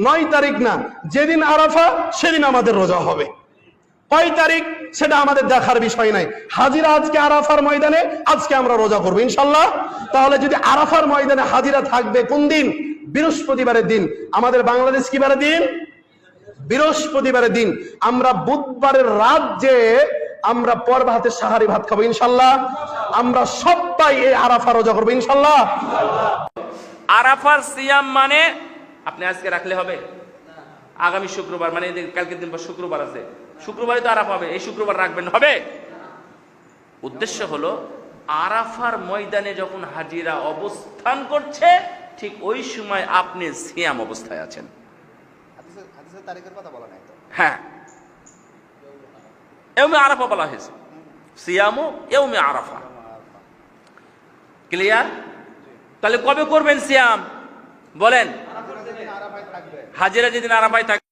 9 তারিখ না, যেদিন আরাফা সেদিন আমাদের রোজা হবে। কয় তারিখ সেটা আমাদের দেখার বিষয় নাই। হাজিরা আজকে আরাফার ময়দানে, আজকে আমরা রোজা করবো ইনশাল্লাহ। তাহলে যদি আরাফার ময়দানে হাজিরা থাকবে কোন দিন? বৃহস্পতিবারের দিন। আমাদের বাংলাদেশ কি বারের দিন? বৃহস্পতিবারের দিন। আমরা বুধবারের রাত যে আমরা পর ভাতের সাহারি ভাত খাবো ইনশাল্লাহ। আমরা সবাই এই আরাফা রোজা করবো ইনশাল্লাহ। আরাফার সিয়াম মানে আপনি আজকে রাখলে হবে, আগামী শুক্রবার মানে কালকের দিন পর শুক্রবার আছে, শুক্রবারই তো আরাফা হবে, এই শুক্রবার রাখবেন, হবে? উদ্দেশ্য হলো আরাফার ময়দানে যখন হাজিরা অবস্থান করছে ঠিক ওই সময় আপনি সিয়াম অবস্থায় আছেন। হ্যাঁ, ইয়ৌমে আরাফা বলা হয়েছে, সিয়ামু ইয়ৌমে আরাফা। ক্লিয়ার? তাহলে কবে করবেন সিয়াম বলেন? হাজিরা যেদিন আরাফায় থাকবে।